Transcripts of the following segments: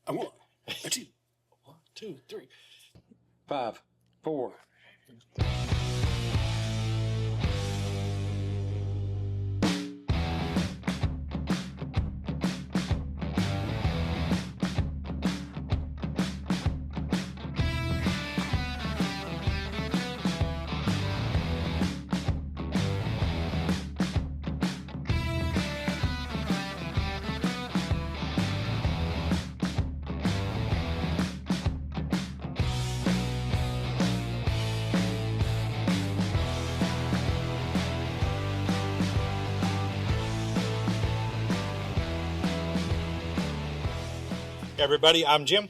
A one, a two, 1, 2, 3, 5, 4. Everybody, I'm Jim,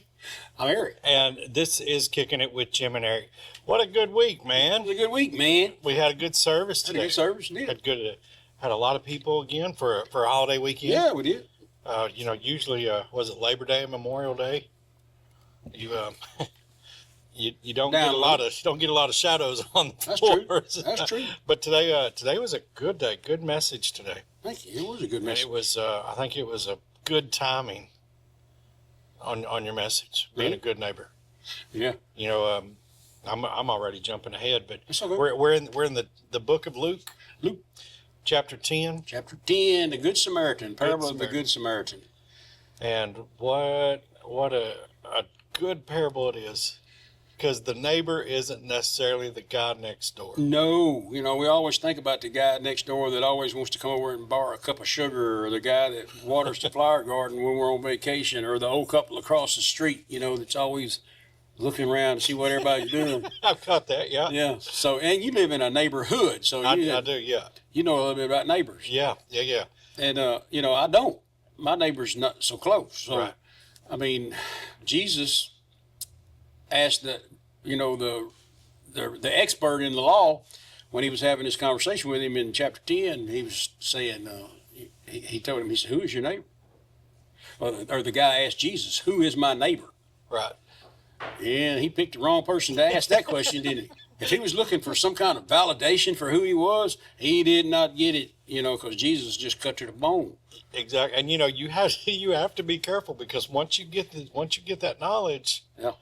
I'm Eric. and this is Kicking It with Jim and Eric. What a good week, man. It was a good week, man. We had a good service Had a today. good service, did. Had a lot of people again for a holiday weekend. Yeah, we did. Usually, was it Labor Day and Memorial Day? You you don't get a lot of shadows on the That's floors. true. That's true. But today was a good day, good message today. Thank you. It was a good And message. it was I think it was a good timing on your message, being Really? a good neighbor. Yeah. I'm already jumping ahead, but That's okay. we're in the book of Luke, chapter 10, Chapter 10, the Good Samaritan, parable of the Samaritan. Good Samaritan. and what a good parable it is, because the neighbor isn't necessarily the guy next door. No, we always think about the guy next door that always wants to come over and borrow a cup of sugar, or the guy that waters the flower garden when we're on vacation, or the old couple across the street, that's always looking around to see what everybody's doing. I've got that, yeah. Yeah. So, and you live in a neighborhood, so I do, yeah, you know a little bit about neighbors. yeah. And, I don't. My neighbor's not so close. So, Right. I mean, Jesus asked the expert in the law when he was having this conversation with him in chapter 10. He was saying, he told him, he said, "Who is your neighbor?" Or the guy asked Jesus, "Who is my neighbor?" Right. And he picked the wrong person to ask that question, didn't he? If he was looking for some kind of validation for who he was, he did not get it, because Jesus just cut to the bone. Exactly. And you have to be careful, because once you get that knowledge, Yeah.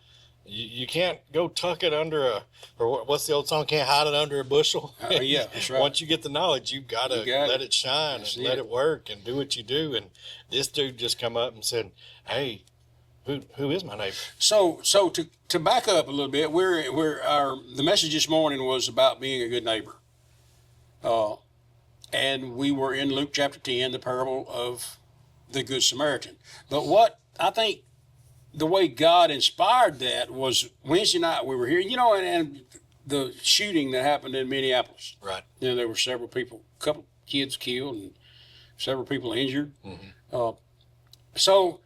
you can't go tuck it under what's the old song? Can't hide it under a bushel. Yeah, that's right. Once you get the knowledge, you gotta let it shine That's and let it. it work and do what you do. And this dude just come up and said, "Hey, who is my neighbor?" So to back up a little bit, the message this morning was about being a good neighbor, and we were in Luke chapter 10, the parable of the Good Samaritan. But what I think the way God inspired that was Wednesday night we were here, and the shooting that happened in Minneapolis. Right. There were several people, a couple kids killed, and several people injured. Mm-hmm. So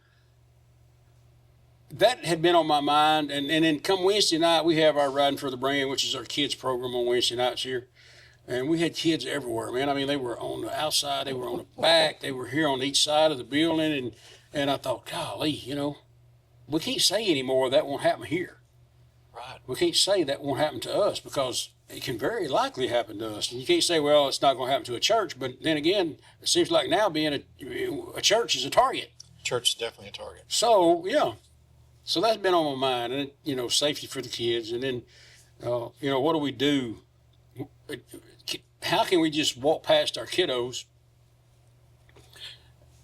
that had been on my mind, and then come Wednesday night, we have our Riding for the Brand, which is our kids program on Wednesday nights here, and we had kids everywhere, man. I mean, they were on the outside, they were on the back, they were here on each side of the building, and I thought, golly, we can't say anymore that won't happen here. Right. We can't say that won't happen to us, because it can very likely happen to us. And you can't say, well, it's not going to happen to a church, but then again, it seems like now being a church is a target. Church is definitely a target. So, yeah. So that's been on my mind, and safety for the kids, and then, what do we do? How can we just walk past our kiddos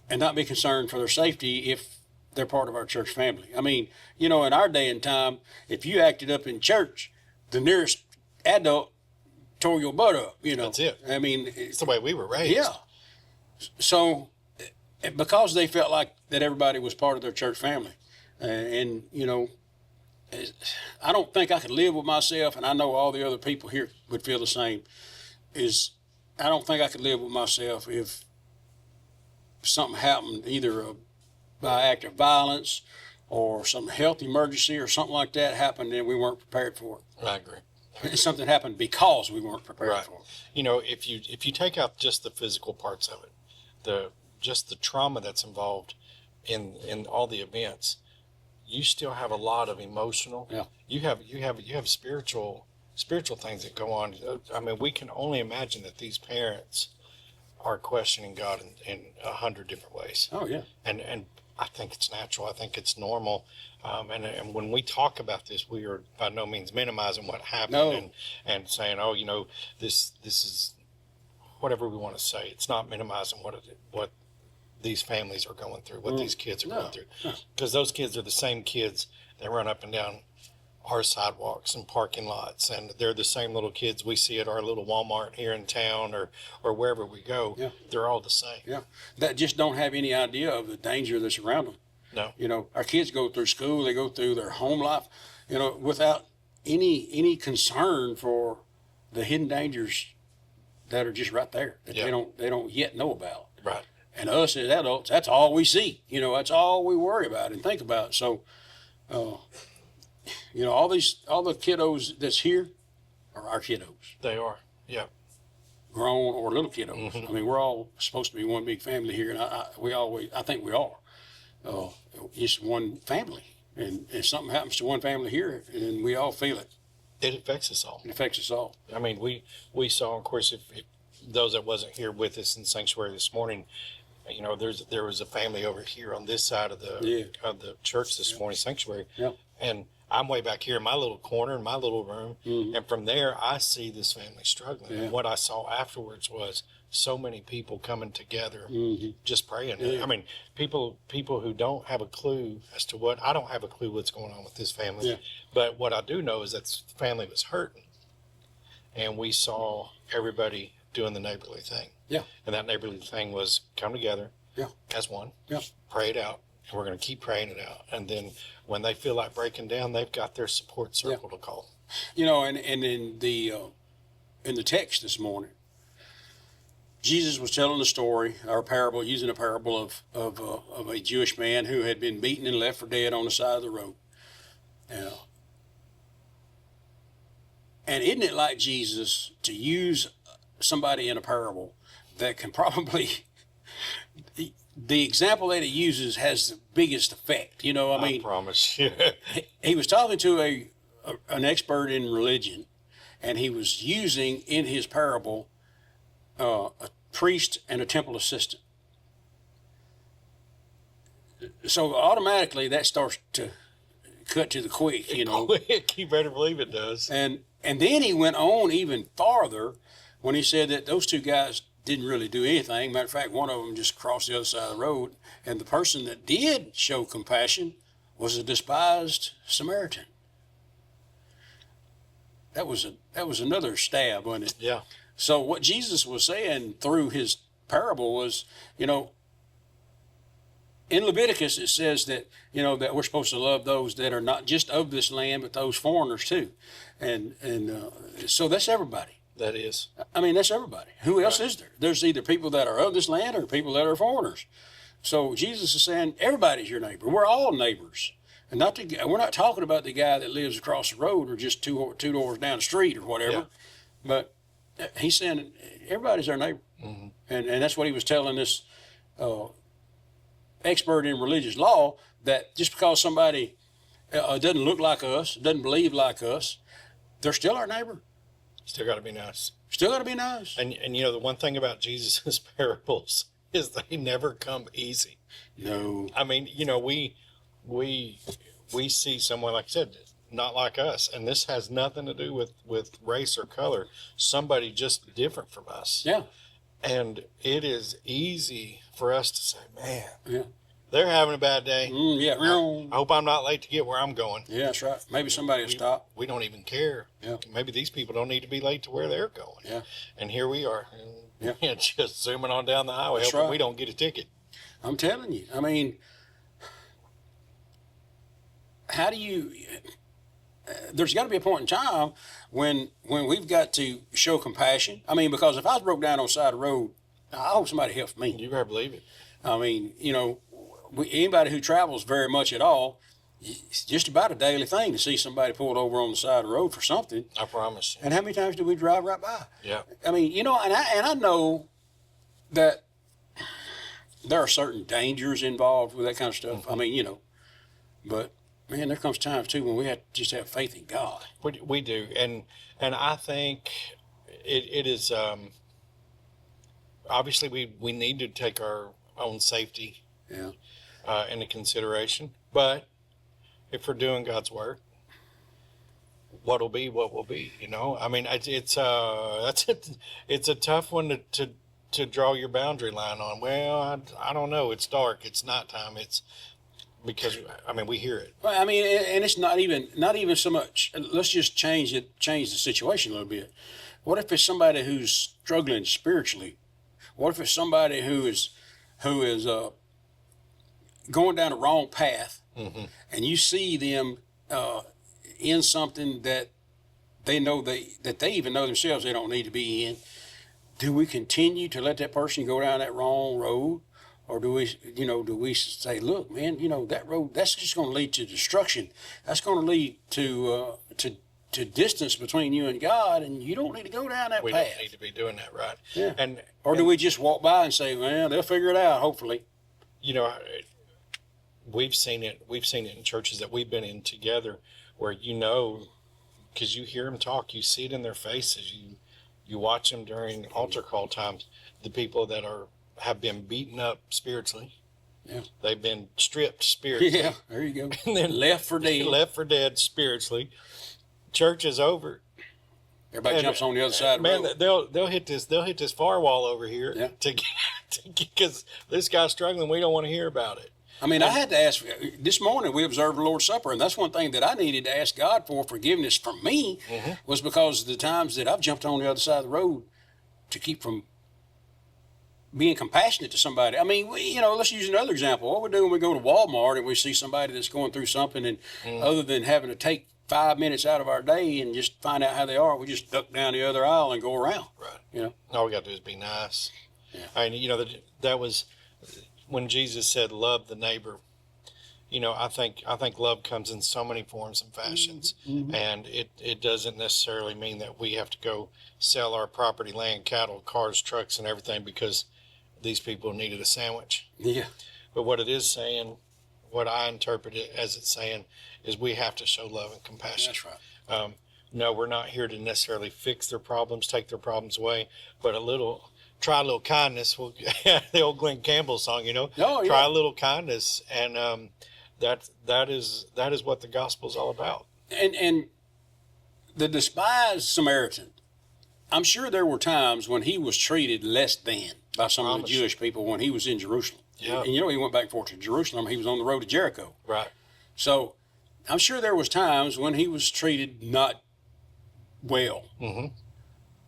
and not be concerned for their safety if they're part of our church family? I mean, in our day and time, if you acted up in church, the nearest adult tore your butt up. That's it. I mean, It's the way we were raised. yeah. So, because they felt like that everybody was part of their church family. And I don't think I could live with myself, and I know all the other people here would feel the same, I don't think I could live with myself if something happened, either by act of violence or some health emergency or something like that happened and we weren't prepared for it. I agree. Something happened because we weren't prepared Right. for it. If you take out just the physical parts of it, just the trauma that's involved in all the events, you still have a lot of emotional. Yeah. You have spiritual things that go on. I mean, we can only imagine that these parents are questioning God in 100 different ways. Oh, yeah. And I think it's natural. I think it's normal. And when we talk about this, we are by no means minimizing what happened No. and saying, oh, this is whatever we want to say. It's not minimizing what these families are going through, what these kids are No. going through. Because those kids are the same kids that run up and down our sidewalks and parking lots, and they're the same little kids we see at our little Walmart here in town or wherever we go. Yeah. They're all the same. Yeah. That just don't have any idea of the danger that's around them. No. Our kids go through school, they go through their home life, without any concern for the hidden dangers that are just right there that Yeah. they don't yet know about. Right. And us as adults, that's all we see. That's all we worry about and think about. So, all the kiddos that's here are our kiddos, They are. Yeah. grown or little kiddos. Mhm. I mean, we're all supposed to be one big family here, and I think we are. It's one family, and if something happens to one family here, and we all feel it. It affects us all. It affects us all. I mean, we saw, of course, if those that wasn't here with us in sanctuary this morning, there was a family over here on this side of the church this morning, sanctuary. Yeah. And I'm way back here in my little corner, in my little room. Mhm. And from there, I see this family struggling. Yeah. And what I saw afterwards was so many people coming together, Mhm. just praying. Yeah. I mean, people who don't have a clue as to I don't have a clue what's going on with this family. Yeah. But what I do know is that the family was hurting. And we saw everybody doing the neighborly thing. Yeah. And that neighborly thing was come together as one, pray it out. And we're going to keep praying it out. And then when they feel like breaking down, they've got their support circle to call. And in the text this morning, Jesus was telling a story, or parable, using a parable of a Jewish man who had been beaten and left for dead on the side of the road. And isn't it like Jesus to use somebody in a parable that can probably, the example that he uses has the biggest effect. I promise you. He was talking to an expert in religion, and he was using in his parable a priest and a temple assistant. So automatically that starts to cut to the quick, Quick, you better believe it does. And then he went on even farther when he said that those two guys didn't really do anything. Matter of fact, one of them just crossed the other side of the road, and the person that did show compassion was a despised Samaritan. That was another stab, wasn't it? Yeah. So what Jesus was saying through his parable was, in Leviticus it says that, that we're supposed to love those that are not just of this land, but those foreigners too. And so that's everybody. That is. I mean, that's everybody. Who else is there? There's either people that are of this land or people that are foreigners. So Jesus is saying everybody's your neighbor. We're all neighbors. And we're not talking about the guy that lives across the road or just two doors down the street or whatever. Yeah. But he's saying everybody's our neighbor. Mm-hmm. And that's what he was telling this expert in religious law, that just because somebody doesn't look like us, doesn't believe like us, they're still our neighbor. Still got to be nice. Still got to be nice. And the one thing about Jesus' parables is they never come easy. No. I mean, we see someone, like I said, not like us, and this has nothing to do with race or color. Somebody just different from us. Yeah. And it is easy for us to say, man, Yeah. they're having a bad day. Yeah. I hope I'm not late to get where I'm going. Yeah, that's right. Maybe somebody will stop. We don't even care. Yeah. Maybe these people don't need to be late to where they're going. Yeah. And here we are. Yeah. Just zooming on down the highway, That's hoping right. we don't get a ticket. I'm telling you. I mean, how do you? There's got to be a point in time when we've got to show compassion. I mean, because if I was broke down on the side of the road, I hope somebody helps me. You better believe it. I mean, anybody who travels very much at all, it's just about a daily thing to see somebody pulled over on the side of the road for something. I promise you. And how many times do we drive right by? Yeah. I mean, and I know that there are certain dangers involved with that kind of stuff. Mm-hmm. I mean, but man, there comes times too when we have to just have faith in God. We do. And I think it is, obviously we need to take our own safety. Yeah. into consideration. But if we're doing God's work, what'll be what will be. I mean, it's a tough one to draw your boundary line on. Well, I don't know. It's dark. It's nighttime. It's because we hear it. Well, I mean, and it's not even so much. Let's just change the situation a little bit. What if it's somebody who's struggling spiritually? What if it's somebody who is going down the wrong path, and you see them in something that they know that they even know themselves they don't need to be in? Do we continue to let that person go down that wrong road? Or do we say, look, man, that road, that's just going to lead to destruction. That's going to lead to distance between you and God, and you don't need to go down that path. We don't need to be doing that, right? Yeah. Or do we just walk by and say, well, they'll figure it out, hopefully? We've seen it in churches that we've been in together where, because you hear them talk, you see it in their faces, you watch them during altar call times, the people that have been beaten up spiritually. Yeah. They've been stripped spiritually. Yeah, there you go. And then left for dead. Left for dead spiritually. Church is over. Everybody jumps on the other side of the road. They'll hit this firewall over here because this guy's struggling. We don't want to hear about it. I mean, I had to ask, this morning we observed the Lord's Supper, and that's one thing that I needed to ask God for forgiveness from me, was because of the times that I've jumped on the other side of the road to keep from being compassionate to somebody. I mean, let's use another example. What we do when we go to Walmart and we see somebody that's going through something, and other than having to take 5 minutes out of our day and just find out how they are, we just duck down the other aisle and go around. Right. All we got to do is be nice. Yeah. I mean, that was when Jesus said, love the neighbor. I think love comes in so many forms and fashions, and it doesn't necessarily mean that we have to go sell our property, land, cattle, cars, trucks, and everything because these people needed a sandwich. Yeah. But what it is saying, what I interpret it as it's saying, is we have to show love and compassion. That's right. No, we're not here to necessarily fix their problems, take their problems away, but try a little kindness. Well, the old Glenn Campbell song, Oh, yeah. Try a little kindness, and that is what the gospel is all about. And the despised Samaritan, I'm sure there were times when he was treated less than by some of the Jewish people when he was in Jerusalem. Yeah. And he went back and forth to Jerusalem. He was on the road to Jericho. Right. So I'm sure there was times when he was treated not well,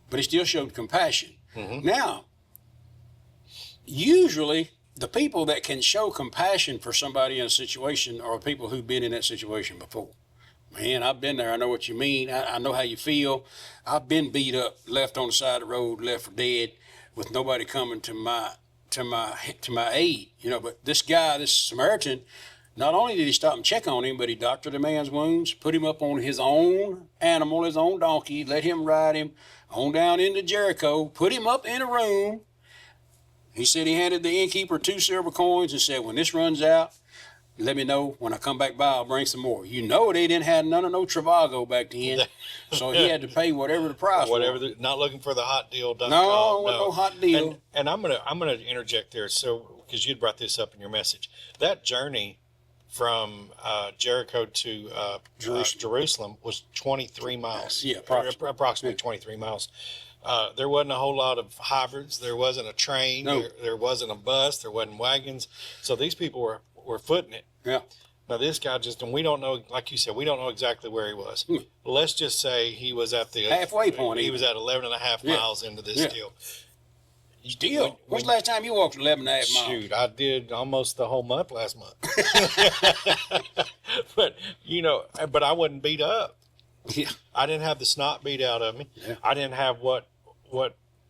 but he still showed compassion. Now, usually the people that can show compassion for somebody in a situation are people who've been in that situation before. Man, I've been there. I know what you mean. I know how you feel. I've been beat up, left on the side of the road, left for dead, with nobody coming to my aid. But this guy, this Samaritan, not only did he stop and check on him, but he doctored the man's wounds, put him up on his own animal, his own donkey, let him ride him on down into Jericho, put him up in a room. He said he handed the innkeeper 2 silver coins and said, when this runs out, let me know. When I come back by, I'll bring some more. They didn't have none of no Travago back then, so he had to pay whatever the price was. Not looking for the hot deal. No hot deal. And I'm gonna interject there, so because you'd brought this up in your message, that journey from Jericho to Jerusalem was 23 miles. Yeah, approximately 23 miles. There wasn't a whole lot of hybrids. There wasn't a train. No. There wasn't a bus. There wasn't wagons. So these people were footing it. Yeah. Now this guy and we don't know, like you said, we don't know exactly where he was. Let's just say he was at the halfway point. He was at 11 and a half miles into this deal. Still, when's the last time you walked 11 and a half miles? Shoot, I did almost the whole month last month. but I wasn't beat up. Yeah. I didn't have the snot beat out of me. Yeah. I didn't have what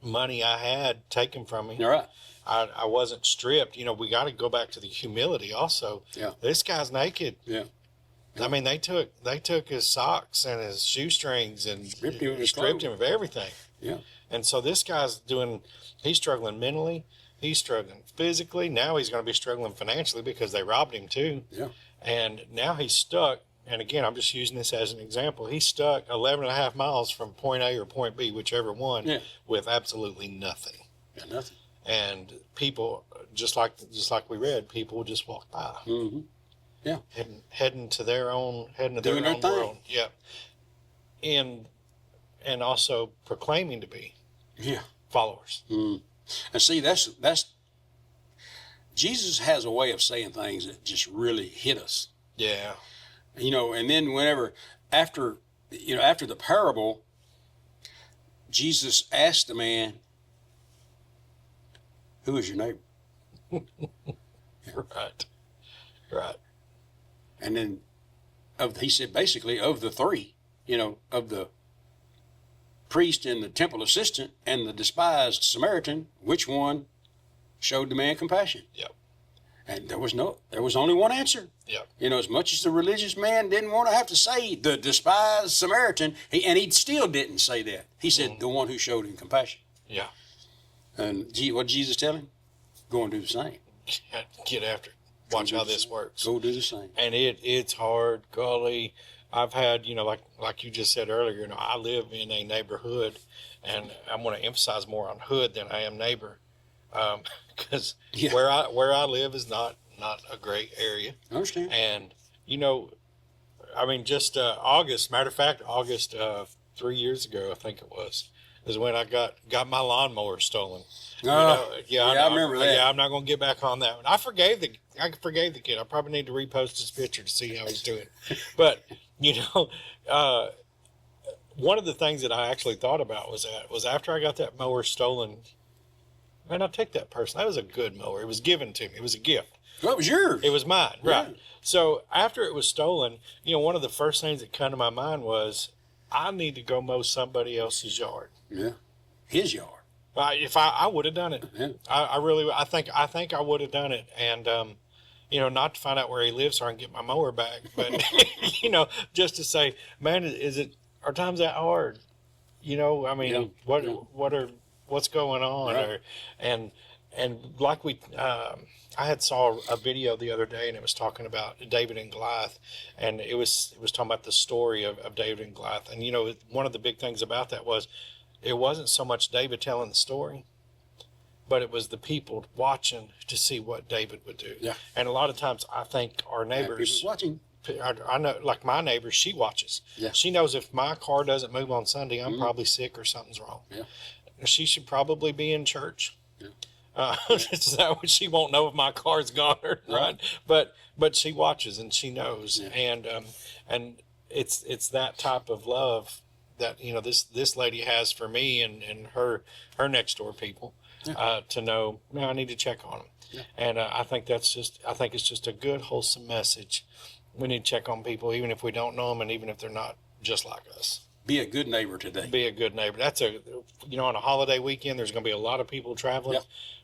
money I had taken from me. All right. I wasn't stripped. We got to go back to the humility also. Yeah. This guy's naked. Yeah. I mean, they took his socks and his shoestrings and stripped him of everything. Yeah. And so this guy's he's struggling mentally, he's struggling physically. Now he's going to be struggling financially because they robbed him too. Yeah. And now he's stuck. And again, I'm just using this as an example. He's stuck 11 and a half miles from point A or point B, whichever one, with absolutely nothing. Got nothing. And people just like we read, people just walk by, Mm-hmm. Yeah. heading to their own Doing their thing. world. Yeah, and also proclaiming to be Yeah. followers. Mm. And see, that's Jesus has a way of saying things that just really hit us. Yeah, And then whenever after the parable, Jesus asked the man, "Who is your neighbor?" right. And then he said basically of the three, of the priest and the temple assistant and the despised Samaritan, which one showed the man compassion? Yep. And there was only one answer. Yep. As much as the religious man didn't want to have to say the despised Samaritan, he still didn't say that. He said the one who showed him compassion. Yeah. And what did Jesus tell him? Go and do the same. Get after it. Watch how this works. Go do the same. And it's hard, golly. I've had, like you just said earlier, I live in a neighborhood, and I'm going to emphasize more on hood than I am neighbor, because where I live is not a great area. I understand. And just August. Matter of fact, August 3 years ago, I think it was, is when I got my lawnmower stolen. I remember that. Yeah, I'm not going to get back on that one. I forgave the kid. I probably need to repost his picture to see how he's doing. But one of the things that I actually thought about was after I got that mower stolen. Man, I'll take that person. That was a good mower. It was given to me. It was a gift. Well, it was yours. It was mine, right? Yeah. So after it was stolen, one of the first things that came to my mind was, I need to go mow somebody else's yard. Yeah, his yard. If I would have done it, Yeah. I think I would have done it, and not to find out where he lives so I can get my mower back, but just to say, man, are times that hard? Yeah. What's going on? Right. And like I had saw a video the other day, and it was talking about David and Goliath, and it was talking about the story of David and Goliath. And one of the big things about that was, it wasn't so much David telling the story, but it was the people watching to see what David would do. Yeah. And a lot of times, I think our neighbors, People watching. I know, like my neighbor, she watches. Yeah. She knows if my car doesn't move on Sunday, I'm probably sick or something's wrong. Yeah. She should probably be in church. Yeah. She won't know if my car's gone or not. Right. But she watches and she knows, Yeah. and it's that type of love that this lady has for me and her next door people, to know, I need to check on them. Yeah. And I think it's just a good, wholesome message. We need to check on people, even if we don't know them, and even if they're not just like us. Be a good neighbor today. Be a good neighbor. That's on a holiday weekend, there's going to be a lot of people traveling. Yep.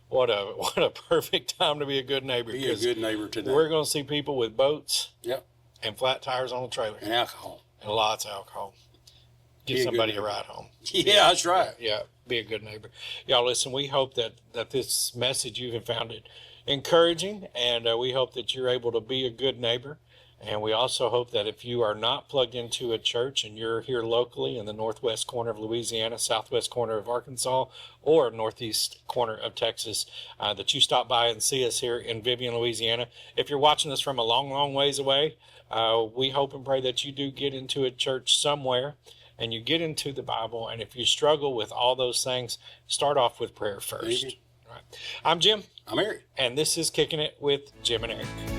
What a perfect time to be a good neighbor. Be a good neighbor today. We're going to see people with boats, Yep. and flat tires on the trailer, And alcohol. and lots of alcohol. Give Be a good somebody a neighbor. ride home. Yeah, that's right. Yeah, be a good neighbor. Y'all listen, we hope that this message, you have found it encouraging, and we hope that you're able to be a good neighbor. And we also hope that if you are not plugged into a church and you're here locally in the northwest corner of Louisiana, southwest corner of Arkansas, or northeast corner of Texas, that you stop by and see us here in Vivian, Louisiana. If you're watching us from a long, long ways away, we hope and pray that you do get into a church somewhere and you get into the Bible. And if you struggle with all those things, start off with prayer first. Amen. All right. I'm Jim, I'm Eric. and this is Kicking It with Jim and Eric.